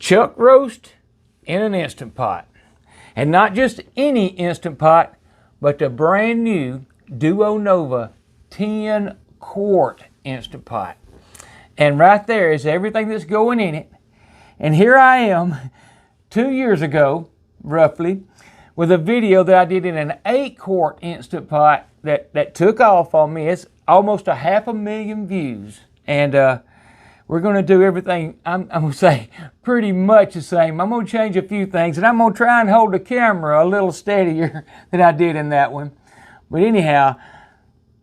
chuck roast in an Instant Pot. And not just any Instant Pot, but the brand new Duo Nova 10 quart Instant Pot. And right there is everything that's going in it. And here I am 2 years ago, roughly, with a video that I did in an 8 quart Instant Pot that took off on me. It's almost 500,000 views. And we're going to do everything, I'm going to say, pretty much the same. I'm going to change a few things, and I'm going to try and hold the camera a little steadier than I did in that one. But anyhow,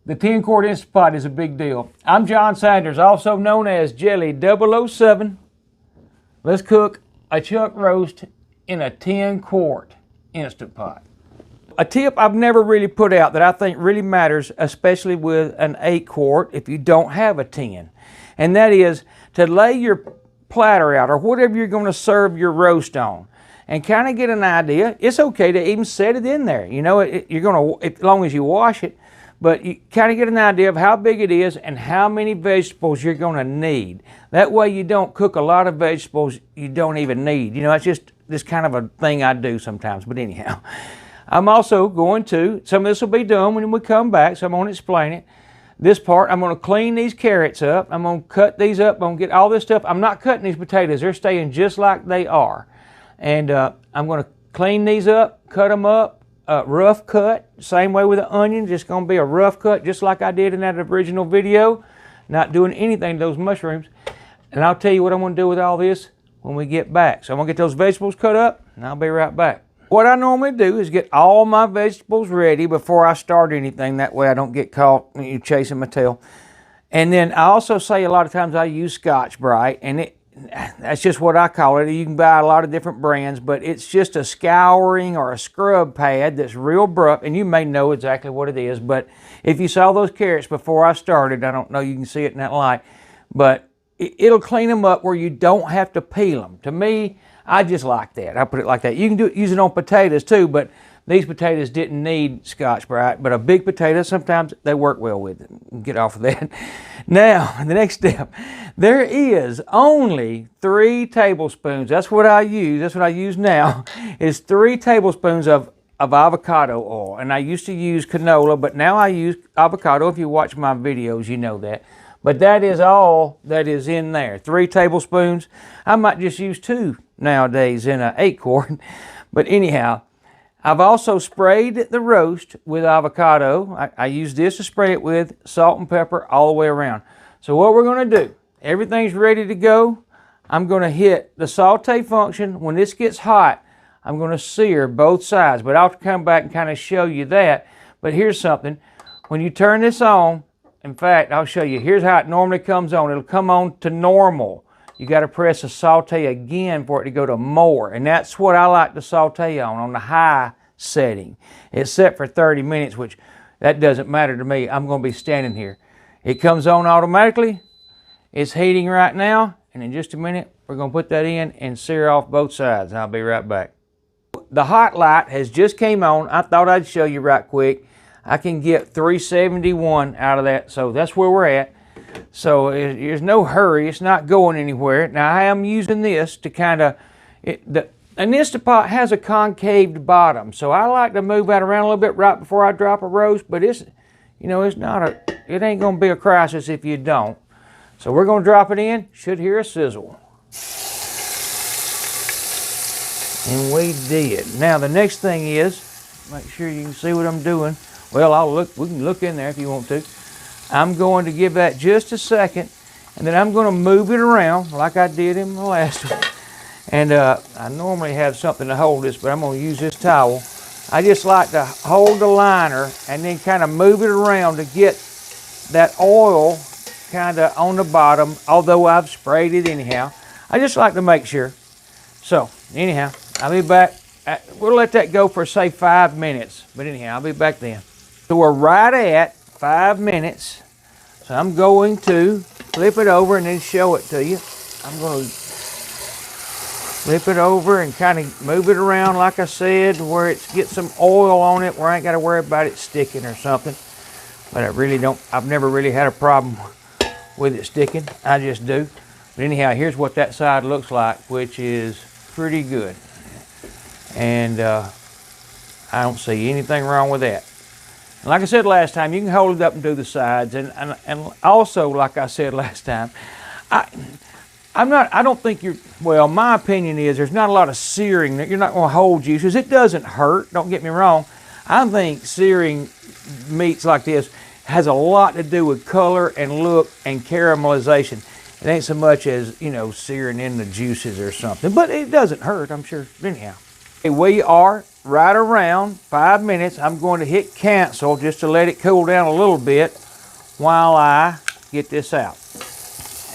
the 10 quart Instant Pot is a big deal. I'm John Sanders, also known as Jelly 007. Let's cook a chuck roast in a 10 quart Instant Pot. A tip I've never really put out that I think really matters, especially with an 8 quart if you don't have a 10. And that is to lay your platter out or whatever you're going to serve your roast on and kind of get an idea. It's okay to even set it in there. You know, you're going to, as long as you wash it, but you kind of get an idea of how big it is and how many vegetables you're going to need. That way you don't cook a lot of vegetables you don't even need. You know, it's just this kind of a thing I do sometimes. But anyhow, I'm also going to, some of this will be done when we come back, so I'm going to explain it. This part, I'm going to clean these carrots up. I'm going to cut these up. I'm going to get all this stuff. I'm not cutting these potatoes. They're staying just like they are. And I'm going to clean these up, cut them up, rough cut. Same way with the onion, just going to be a rough cut, just like I did in that original video. Not doing anything to those mushrooms. And I'll tell you what I'm going to do with all this when we get back. So I'm going to get those vegetables cut up, and I'll be right back. What I normally do is get all my vegetables ready before I start anything. That way I don't get caught chasing my tail. And then I also say a lot of times I use Scotch-Brite, and that's just what I call it. You can buy a lot of different brands, but it's just a scouring or a scrub pad that's real abrupt, and you may know exactly what it is. But if you saw those carrots before I started, I don't know, you can see it in that light, but it'll clean them up where you don't have to peel them. To me, I just like that. I put it like that. You can use it on potatoes too, but these potatoes didn't need Scotch-Brite. But a big potato, sometimes they work well with it. Get off of that. Now, the next step. There is only 3 tablespoons. That's what I use. That's what I use now. Is 3 tablespoons of avocado oil. And I used to use canola, but now I use avocado. If you watch my videos, you know that. But that is all that is in there. 3 tablespoons. I might just use 2 nowadays in an 8 quart. But anyhow, I've also sprayed the roast with avocado. I use this to spray it with, salt and pepper all the way around. So what we're going to do, everything's ready to go. I'm going to hit the saute function. When this gets hot, I'm going to sear both sides. But I'll come back and kind of show you that. But here's something. When you turn this on, in fact, I'll show you. Here's how it normally comes on. It'll come on to normal. You got to press the saute again for it to go to more. And that's what I like to saute on the high setting. It's set for 30 minutes, which that doesn't matter to me. I'm going to be standing here. It comes on automatically. It's heating right now. And in just a minute, we're going to put that in and sear off both sides. I'll be right back. The hot light has just came on. I thought I'd show you right quick. I can get 371 out of that. So that's where we're at. So there's no hurry. It's not going anywhere. Now I am using this to kind of, an Instant Pot has a concaved bottom. So I like to move that around a little bit right before I drop a roast. But it's, you know, it's not it ain't going to be a crisis if you don't. So we're going to drop it in. Should hear a sizzle. And we did. Now the next thing is, make sure you can see what I'm doing. Well, we can look in there if you want to. I'm going to give that just a second, and then I'm going to move it around like I did in the last one. And I normally have something to hold this, but I'm going to use this towel. I just like to hold the liner and then kind of move it around to get that oil kind of on the bottom, although I've sprayed it anyhow. I just like to make sure. So, anyhow, I'll be back. We'll let that go for, say, 5 minutes. But anyhow, I'll be back then. So we're right at 5 minutes. So I'm going to flip it over and then show it to you. I'm going to flip it over and kind of move it around, like I said, where it gets some oil on it, where I ain't got to worry about it sticking or something. But I've never really had a problem with it sticking. I just do. But anyhow, here's what that side looks like, which is pretty good. And I don't see anything wrong with that. And like I said last time, you can hold it up and do the sides. And also, like I said last time, I don't think well, my opinion is there's not a lot of searing that you're not going to hold juices. It doesn't hurt, don't get me wrong. I think searing meats like this has a lot to do with color and look and caramelization. It ain't so much as, you know, searing in the juices or something, but it doesn't hurt, I'm sure. Anyhow, okay, we are right around 5 minutes. I'm going to hit cancel just to let it cool down a little bit while I get this out.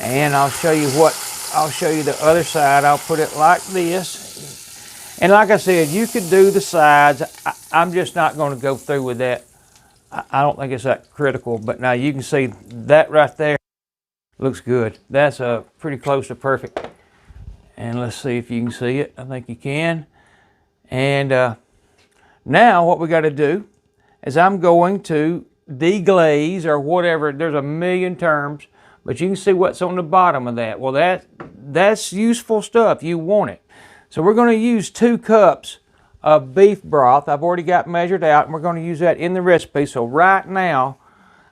And I'll show you the other side. I'll put it like this. And like I said, you could do the sides. I'm just not going to go through with that. I don't think it's that critical, but now you can see that right there looks good. That's pretty close to perfect. And let's see if you can see it. I think you can. And now what we got to do is I'm going to deglaze or whatever. There's a million terms, but you can see what's on the bottom of that. Well, that's useful stuff. You want it. So we're going to use 2 cups of beef broth. I've already got measured out, and we're going to use that in the recipe. So right now,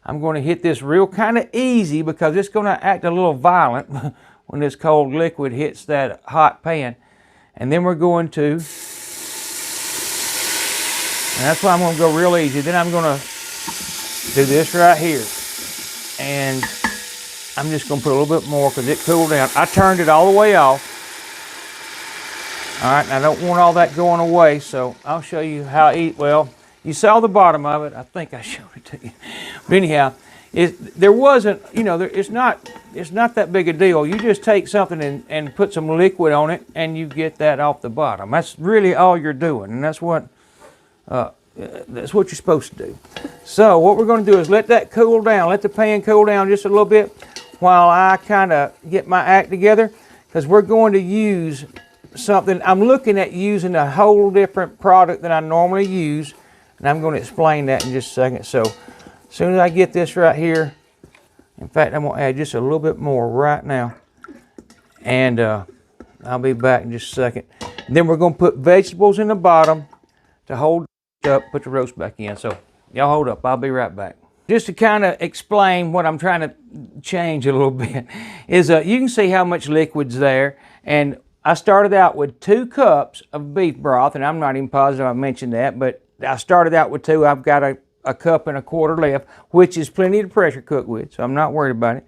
I'm going to hit this real kind of easy because it's going to act a little violent when this cold liquid hits that hot pan. And then we're going to, and that's why I'm going to go real easy. Then I'm going to do this right here. And I'm just going to put a little bit more because it cooled down. I turned it all the way off. All right, and I don't want all that going away, so I'll show you how well, you saw the bottom of it. I think I showed it to you. But anyhow, there wasn't, you know, it's not that big a deal. You just take something and put some liquid on it, and you get that off the bottom. That's really all you're doing, and that's what you're supposed to do. So what we're going to do is let that cool down. Let the pan cool down just a little bit while I kind of get my act together, because we're going to use something. I'm looking at using a whole different product than I normally use, and I'm going to explain that in just a second. So as soon as I get this right here, in fact, I'm going to add just a little bit more right now, and I'll be back in just a second. And then we're going to put vegetables in the bottom to hold up, put the roast back in. So y'all hold up, I'll be right back. Just to kind of explain what I'm trying to change a little bit is you can see how much liquid's there, and I started out with 2 cups of beef broth, and I'm not even positive I mentioned that, but I started out with 2. I've got a cup and a quarter left, which is plenty to pressure cook with, so I'm not worried about it.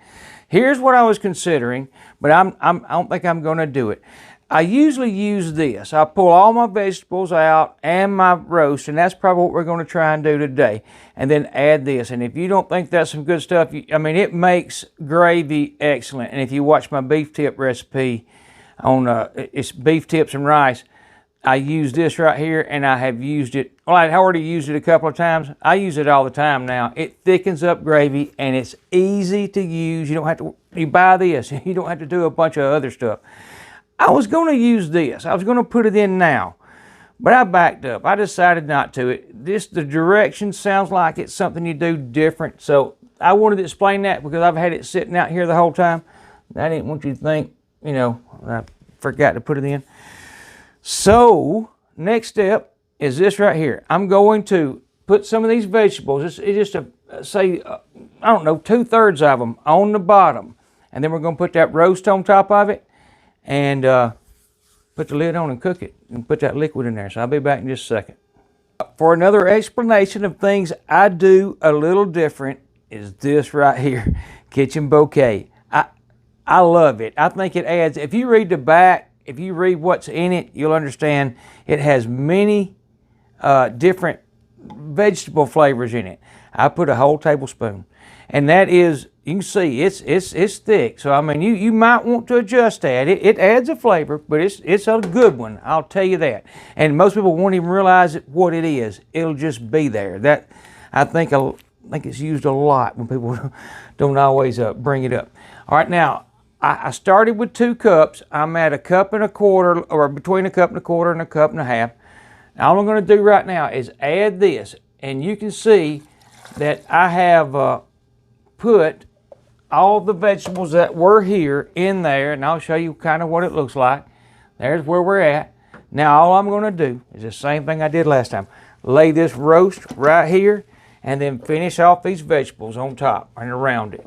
Here's what I was considering, but I don't think I'm going to do it. I usually use this. I pull all my vegetables out and my roast, and that's probably what we're going to try and do today, and then add this. And if you don't think that's some good stuff, I mean, it makes gravy excellent. And if you watch my beef tip recipe, on it's beef tips and rice, I use this right here, and I have used it. Well, I already used it a couple of times. I use it all the time now. It thickens up gravy, and it's easy to use. You don't have to. You buy this. You don't have to do a bunch of other stuff. I was going to use this. I was going to put it in now, but I backed up. I decided not to. The direction sounds like it's something you do different. So I wanted to explain that because I've had it sitting out here the whole time. I didn't want you to think, you know, I forgot to put it in. So next step is this right here. I'm going to put some of these vegetables, it's just say, I don't know, 2/3 of them on the bottom. And then we're going to put that roast on top of it and put the lid on and cook it and put that liquid in there. So I'll be back in just a second. For another explanation of things I do a little different is this right here, kitchen bouquet. I love it. I think it adds, if you read the back, if you read what's in it, you'll understand it has many different vegetable flavors in it. I put a whole tablespoon, and that is, you can see it's thick. So I mean, you might want to adjust that. It adds a flavor, but it's a good one. I'll tell you that. And most people won't even realize what it is. It'll just be there. That I think it's used a lot when people don't always bring it up. All right, now I started with 2 cups. I'm at 1 1/4 cups, or between 1 1/4 cups and 1 1/2 cups. All I'm going to do right now is add this, and you can see that I have put all the vegetables that were here in there, and I'll show you kind of what it looks like. There's where we're at. Now all I'm going to do is the same thing I did last time. Lay this roast right here and then finish off these vegetables on top and around it.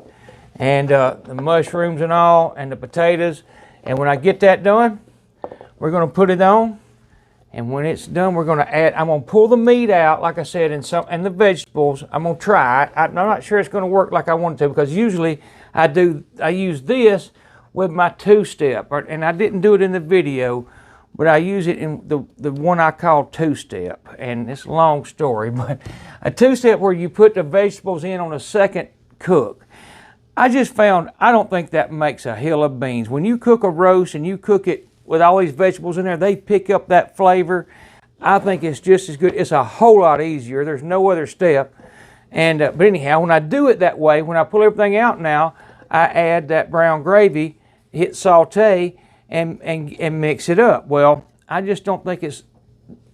And the mushrooms and all and the potatoes. And when I get that done, we're going to put it on. And when it's done, we're going to add, I'm going to pull the meat out, like I said, and the vegetables. I'm going to try it. I'm not sure it's going to work like I want it to, because usually I use this with my two-step. And I didn't do it in the video, but I use it in the one I call two-step. And it's a long story, but a two-step where you put the vegetables in on a second cook. I just found, I don't think that makes a hill of beans. When you cook a roast and you cook it with all these vegetables in there, they pick up that flavor. I think it's just as good. It's a whole lot easier. There's no other step. And but anyhow, when I do it that way, when I pull everything out now, I add that brown gravy, hit saute, and mix it up. Well, I just don't think it's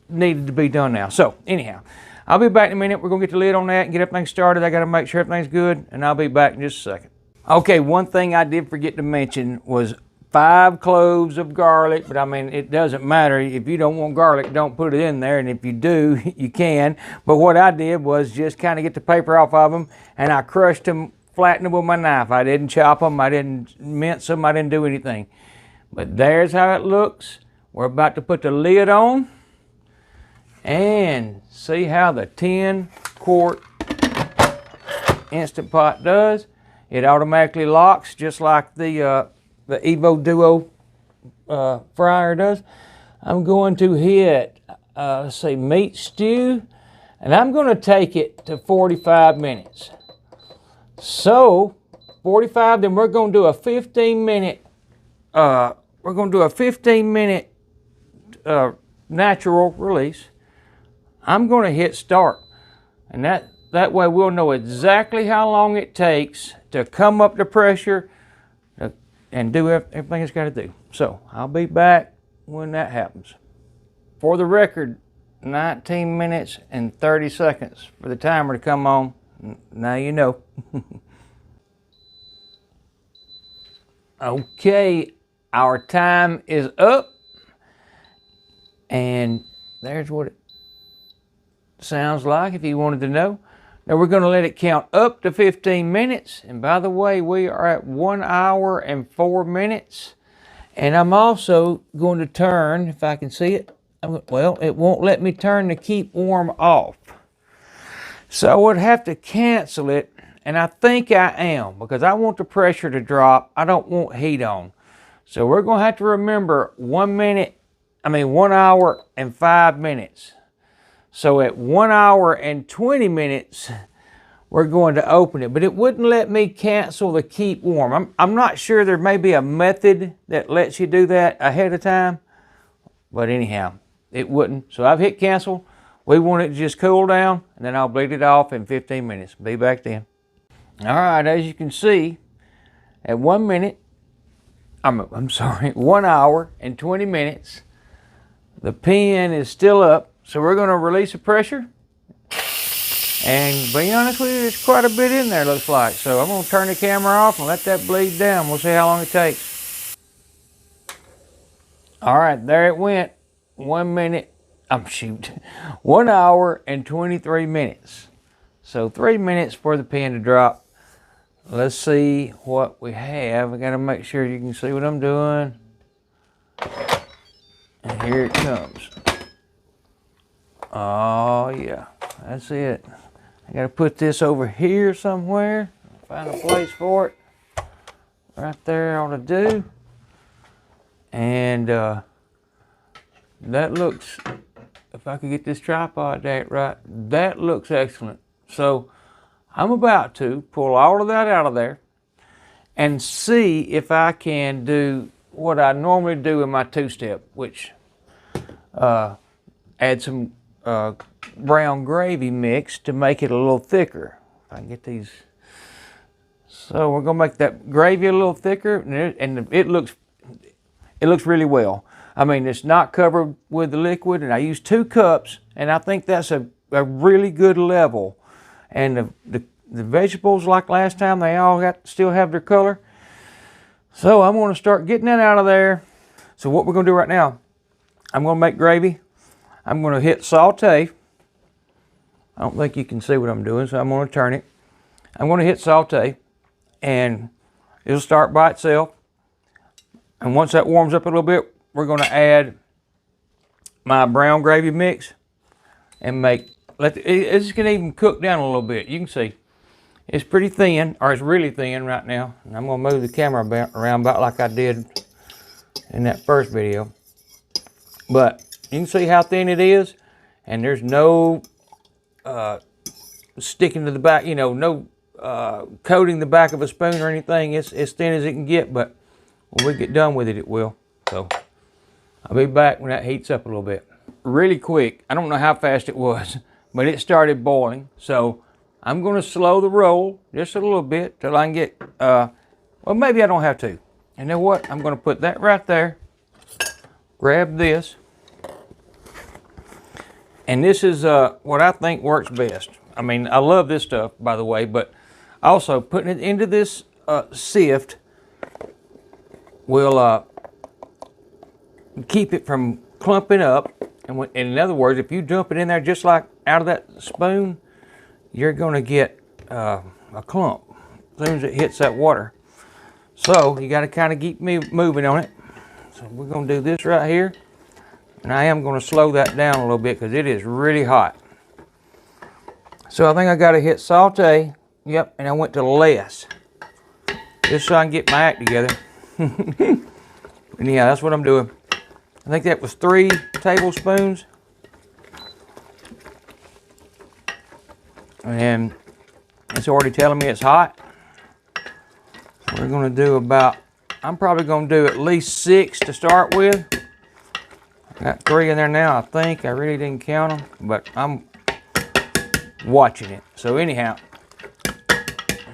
needed to be done now. So anyhow, I'll be back in a minute. We're going to get the lid on that and get everything started. I got to make sure everything's good, and I'll be back in just a second. Okay, one thing I did forget to mention was 5 cloves of garlic, but I mean, it doesn't matter. If you don't want garlic, don't put it in there, and if you do, you can. But what I did was just kind of get the paper off of them, and I crushed them, flattened them with my knife. I didn't chop them, I didn't mince them, I didn't do anything. But there's how it looks. We're about to put the lid on, and see how the 10-quart Instant Pot does. It automatically locks just like the Evo Duo fryer does. I'm going to hit, let's see, meat stew, and I'm going to take it to 45 minutes. So 45, then we're going to do a 15-minute. We're going to do a 15-minute natural release. I'm going to hit start, and that way we'll know exactly how long it takes to come up to pressure and do everything it's got to do. So I'll be back when that happens. For the record, 19 minutes and 30 seconds for the timer to come on. Now you know. Okay, our time is up, and there's what it sounds like if you wanted to know. Now we're going to let it count up to 15 minutes. And by the way, we are at 1 hour and 4 minutes. And I'm also going to turn, if I can see it. Well, it won't let me turn the keep warm off. So I would have to cancel it. And I think I am, because I want the pressure to drop. I don't want heat on. So we're going to have to remember 1 hour and 5 minutes. So at 1 hour and 20 minutes, we're going to open it. But it wouldn't let me cancel the keep warm. I'm not sure. There may be a method that lets you do that ahead of time. But anyhow, it wouldn't. So I've hit cancel. We want it to just cool down, and then I'll bleed it off in 15 minutes. Be back then. All right, as you can see, at 1 hour and 20 minutes, the pen is still up. So we're going to release the pressure, and to be honest with you, there's quite a bit in there, looks like. So I'm going to turn the camera off and let that bleed down. We'll see how long it takes. All right, there it went. 1 hour and 23 minutes. So 3 minutes for the pen to drop. Let's see what we have. I got to make sure you can see what I'm doing. And here it comes. Oh yeah, that's it. I gotta put this over here somewhere. Find a place for it. Right there ought to do. And that looks, if I could get this tripod right, that looks excellent. So I'm about to pull all of that out of there and see if I can do what I normally do in my two-step, which add some brown gravy mix to make it a little thicker. If I can get these. So we're gonna make that gravy a little thicker, and it looks really well. I mean, it's not covered with the liquid, and I use 2 cups, and I think that's a really good level. And the vegetables like last time, they all still have their color. So I'm going to start getting that out of there. So what we're going to do right now, I'm going to make gravy. I'm going to hit saute. I don't think you can see what I'm doing, so I'm going to turn it. I'm going to hit saute, and it'll start by itself. And once that warms up a little bit, we're going to add my brown gravy mix and it's going to even cook down a little bit. You can see it's pretty thin, or it's really thin right now. And I'm going to move the camera around about like I did in that first video. But you can see how thin it is, and there's no sticking to the back, you know, no coating the back of a spoon or anything. It's as thin as it can get, but when we get done with it, it will. So I'll be back when that heats up a little bit. Really quick, I don't know how fast it was, but it started boiling. So I'm going to slow the roll just a little bit till I can get, well, maybe I don't have to. And then what? I'm going to put that right there, grab this, and this is what I think works best. I mean, I love this stuff, by the way, but also putting it into this sift will keep it from clumping up. And in other words, if you dump it in there just like out of that spoon, you're going to get a clump as soon as it hits that water. So you got to kind of keep moving on it. So we're going to do this right here. And I am going to slow that down a little bit because it is really hot. So I think I got to hit saute. Yep, and I went to less. Just so I can get my act together. And yeah, that's what I'm doing. I think that was 3 tablespoons. And it's already telling me it's hot. We're going to do about, I'm probably going to do at least 6 to start with. I got 3 in there now, I think. I really didn't count them, but I'm watching it. So anyhow,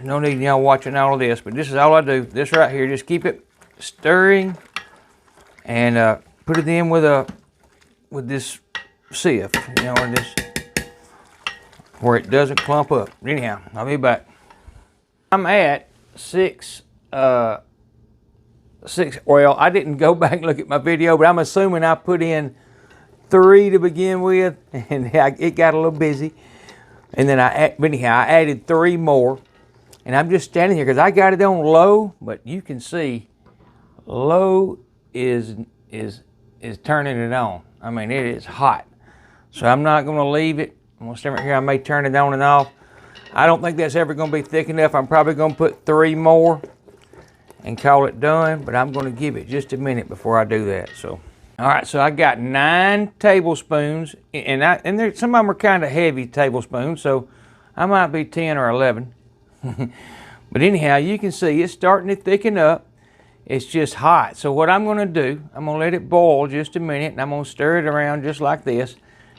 no need y'all watching all of this, but this is all I do. This right here, just keep it stirring and put it in with this sieve, you know, or this, where it doesn't clump up. Anyhow, I'll be back. I'm at 6, well, I didn't go back and look at my video, but I'm assuming I put in 3 to begin with, and it got a little busy. And then I added 3 more. And I'm just standing here because I got it on low, but you can see low is turning it on. I mean, it is hot. So I'm not going to leave it. I'm going to stand right here. I may turn it on and off. I don't think that's ever going to be thick enough. I'm probably going to put 3 more and call it done, but I'm going to give it just a minute before I do that. So, all right, so I got 9 tablespoons, and some of them are kind of heavy tablespoons, so I might be 10 or 11. But anyhow, you can see it's starting to thicken up. It's just hot. So what I'm going to do, I'm going to let it boil just a minute, and I'm going to stir it around just like this,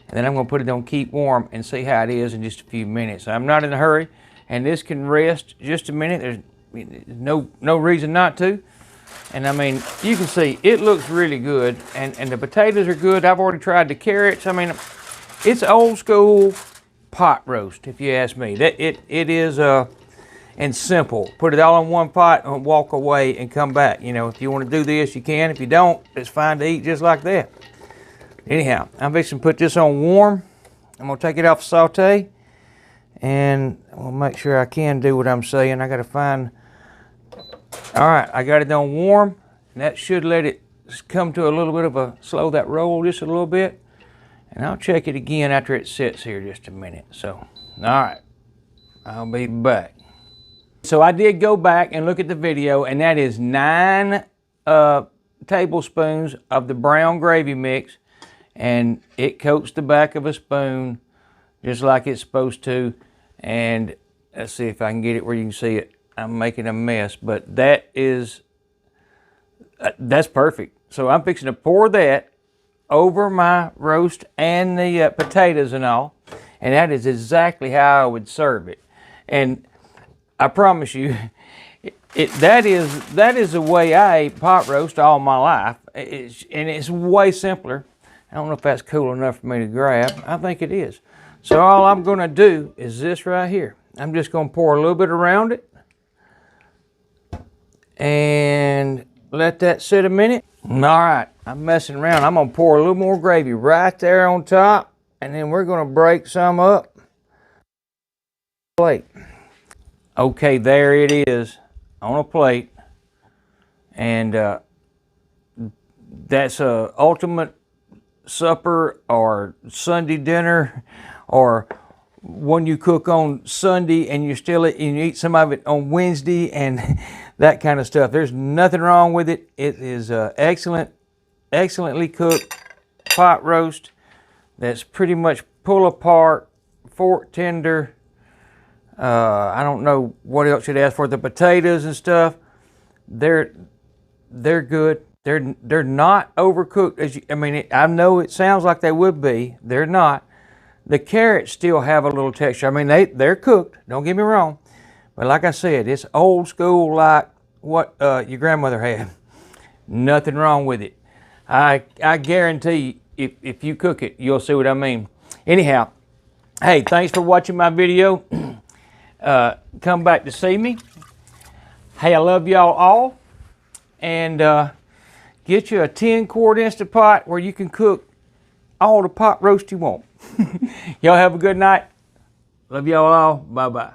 and then I'm going to put it on keep warm and see how it is in just a few minutes. I'm not in a hurry, and this can rest just a minute. There's no reason not to. And I mean, you can see it looks really good, and the potatoes are good. I've already tried the carrots. I mean, it's old school pot roast, if you ask me. It is and simple. Put it all in one pot and walk away and come back. You know, if you want to do this, you can. If you don't, it's fine to eat just like that. Anyhow, I'm fixing to put this on warm. I'm going to take it off saute, and I'll make sure I can do what I'm saying. I got to find, all right, I got it on warm, and that should let it come to a little bit of a, slow that roll just a little bit. And I'll check it again after it sits here just a minute. So, all right, I'll be back. So I did go back and look at the video, and that is 9 tablespoons of the brown gravy mix, and it coats the back of a spoon just like it's supposed to. And let's see if I can get it where you can see it. I'm making a mess, but that's perfect. So I'm fixing to pour that over my roast and the potatoes and all, and that is exactly how I would serve it. And I promise you, that is the way I ate pot roast all my life. And it's way simpler. I don't know if that's cool enough for me to grab. I think it is. So all I'm going to do is this right here. I'm just going to pour a little bit around it and let that sit a minute. All right, I'm messing around. I'm going to pour a little more gravy right there on top, and then we're going to break some up. Plate. Okay, there it is on a plate, and that's a ultimate supper or Sunday dinner, or one you cook on Sunday and you eat some of it on Wednesday and that kind of stuff. There's nothing wrong with it. It is excellently cooked pot roast that's pretty much pull apart, fork tender. I don't know what else you'd ask for. The potatoes and stuff, they're good. They're not overcooked. I know it sounds like they would be. They're not. The carrots still have a little texture. I mean, they're cooked. Don't get me wrong. But like I said, it's old school like what your grandmother had. Nothing wrong with it. I guarantee you, if you cook it, you'll see what I mean. Anyhow, hey, thanks for watching my video. Come back to see me. Hey, I love y'all all. And get you a 10-quart Instant Pot where you can cook all the pot roast you want. Y'all have a good night. Love y'all all. Bye-bye.